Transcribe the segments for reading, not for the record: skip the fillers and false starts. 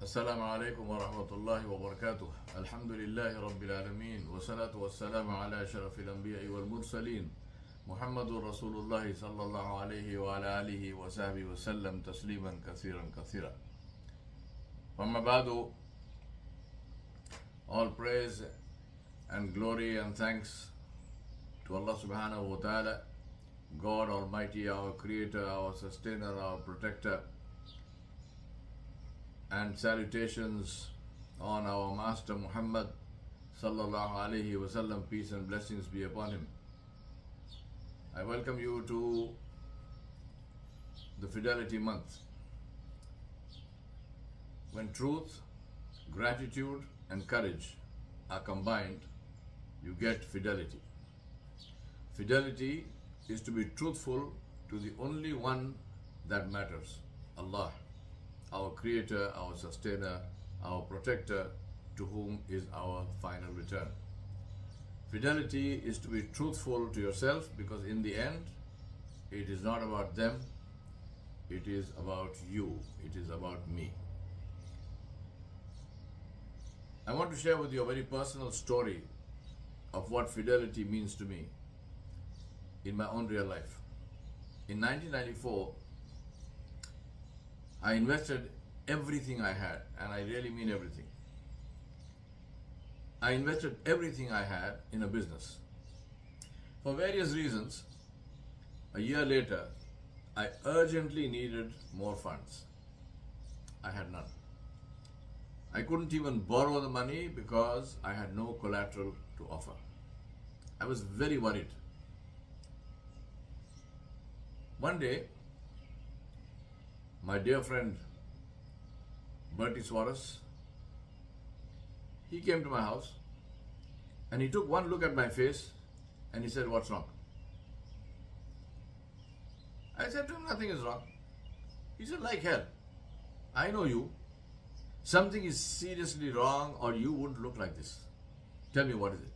السلام عليكم ورحمة الله وبركاته. الحمد لله رب العالمين والصلاة والسلام على أشرف الأنبياء والمرسلين محمد رسول الله صلى الله عليه وعلى آله وصحبه وسلم تسليما كثيرا كثيرا. أما بعد, all praise and glory and thanks to Allah subhanahu wa ta'ala, God Almighty, our creator, our sustainer, our protector, and salutations on our Master Muhammad sallallahu alaihi wasallam, peace and blessings be upon him. I welcome you to the Fidelity Month. When truth, gratitude and courage are combined, you get fidelity. Fidelity is to be truthful to the only one that matters, Allah, our creator, our sustainer, our protector, to whom is our final return. Fidelity is to be truthful to yourself, because in the end, it is not about them, it is about you, it is about me. I want to share with you a very personal story of what fidelity means to me in my own real life. In 1994, I invested everything I had, and I really mean everything. I invested everything I had in a business. For various reasons, a year later, I urgently needed more funds. I had none. I couldn't even borrow the money because I had no collateral to offer. I was very worried. One day, my dear friend Bertie Suarez, he came to my house and he took one look at my face and he said, "What's wrong?" I said to him, "Nothing is wrong." He said, "Like hell, I know you. Something is seriously wrong or you wouldn't look like this. Tell me, what is it?"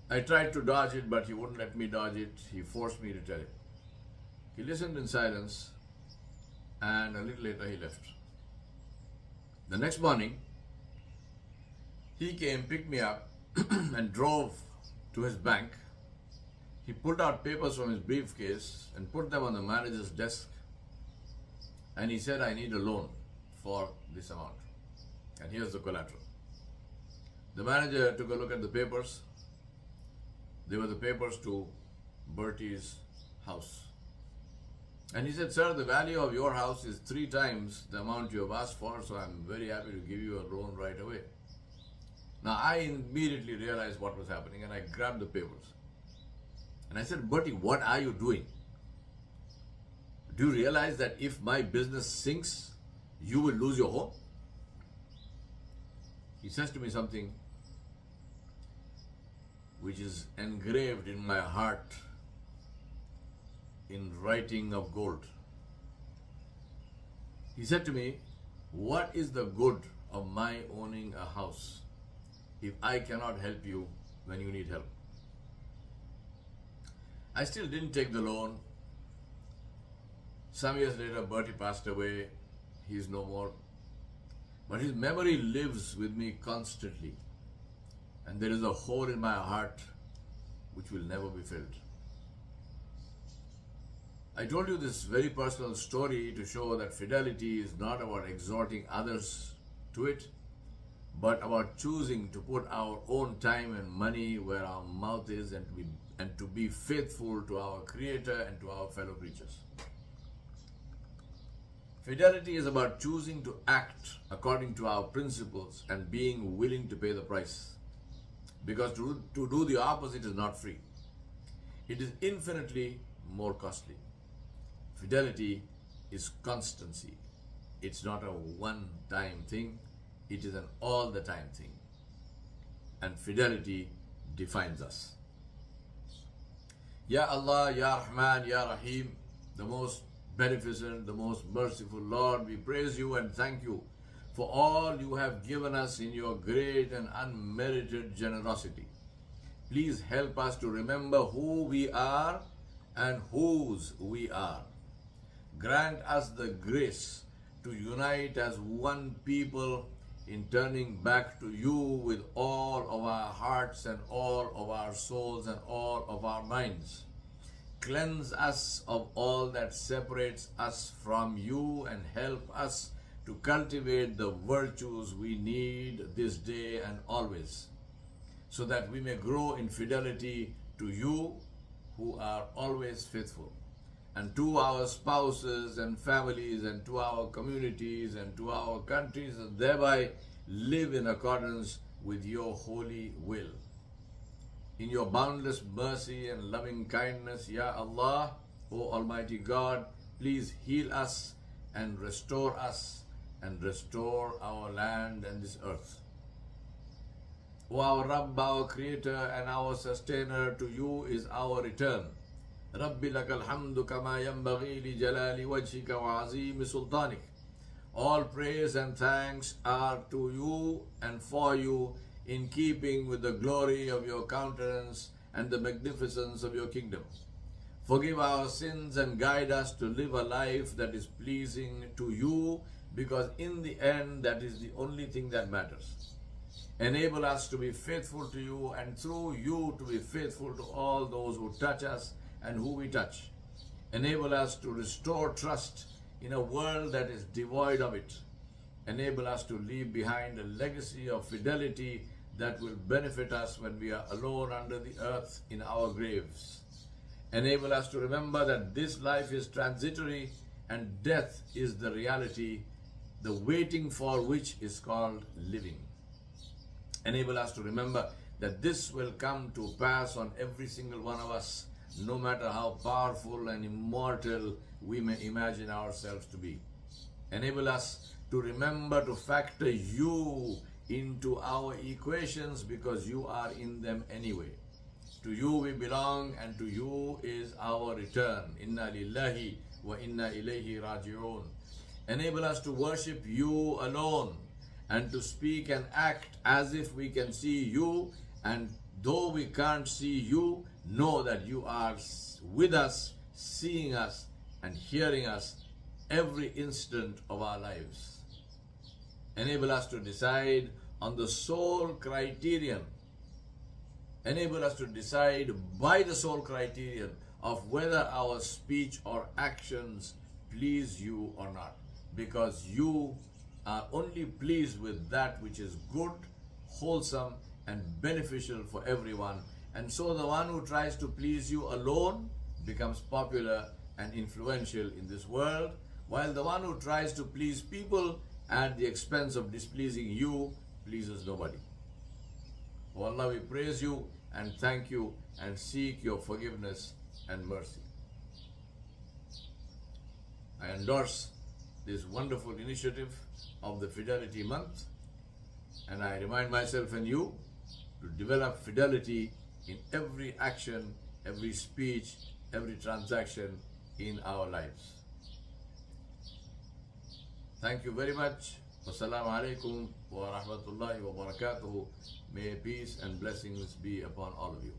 I tried to dodge it, but he wouldn't let me dodge it. He forced me to tell him. He listened in silence, and a little later he left. The next morning, he came, picked me up, and drove to his bank. He pulled out papers from his briefcase and put them on the manager's desk. And he said, "I need a loan for this amount. And here's the collateral." The manager took a look at the papers. They were the papers to Bertie's house. And he said, "Sir, the value of your house is 3 times the amount you have asked for, so I'm very happy to give you a loan right away." Now, I immediately realized what was happening, and I grabbed the papers. And I said, "Bertie, what are you doing? Do you realize that if my business sinks, you will lose your home?" He says to me something which is engraved in my heart in writing of gold. He said to me, "What is the good of my owning a house if I cannot help you when you need help?" I still didn't take the loan. Some years later, Bertie passed away. He is no more. But his memory lives with me constantly. And there is a hole in my heart which will never be filled. I told you this very personal story to show that fidelity is not about exhorting others to it, but about choosing to put our own time and money where our mouth is, and to be faithful to our Creator and to our fellow creatures. Fidelity is about choosing to act according to our principles and being willing to pay the price. Because to do the opposite is not free. It is infinitely more costly. Fidelity is constancy. It's not a one-time thing. It is an all-the-time thing. And fidelity defines us. Ya Allah, Ya Rahman, Ya Rahim, the most beneficent, the most merciful Lord, we praise you and thank you for all you have given us in your great and unmerited generosity. Please help us to remember who we are and whose we are. Grant us the grace to unite as one people in turning back to you with all of our hearts and all of our souls and all of our minds. Cleanse us of all that separates us from you and help us to cultivate the virtues we need this day and always, so that we may grow in fidelity to you who are always faithful, and to our spouses and families and to our communities and to our countries, and thereby live in accordance with your holy will. In your boundless mercy and loving kindness, Ya Allah, O Almighty God, please heal us and restore our land and this earth. O our Rabb, our Creator and our Sustainer, to you is our return. Rabbi lakal hamdu kama yanbaghi li jalali wajhika wa azimi sultanik. All praise and thanks are to you and for you, in keeping with the glory of your countenance and the magnificence of your kingdom. Forgive our sins and guide us to live a life that is pleasing to you, because in the end that is the only thing that matters. Enable us to be faithful to you, and through you to be faithful to all those who touch us and who we touch. Enable us to restore trust in a world that is devoid of it. Enable us to leave behind a legacy of fidelity that will benefit us when we are alone under the earth in our graves. Enable us to remember that this life is transitory and death is the reality, the waiting for which is called living. Enable us to remember that this will come to pass on every single one of us, no matter how powerful and immortal we may imagine ourselves to be. Enable us to remember to factor you into our equations, because you are in them anyway. To you we belong, and to you is our return. Inna lillahi wa inna ilayhi raji'un. Enable us to worship you alone and to speak and act as if we can see you, and though we can't see you, know that you are with us, seeing us and hearing us every instant of our lives. Enable us to decide on the sole criterion. Enable us to decide by the sole criterion of whether our speech or actions please you or not, because you are only pleased with that which is good, wholesome and beneficial for everyone. And so the one who tries to please you alone becomes popular and influential in this world, while the one who tries to please people at the expense of displeasing you pleases nobody. O Allah, we praise you and thank you and seek your forgiveness and mercy. I endorse this wonderful initiative of the Fidelity Month, and I remind myself and you to develop fidelity in every action, every speech, every transaction in our lives. Thank you very much. Wassalamu alaikum wa rahmatullahi wa barakatuhu. May peace and blessings be upon all of you.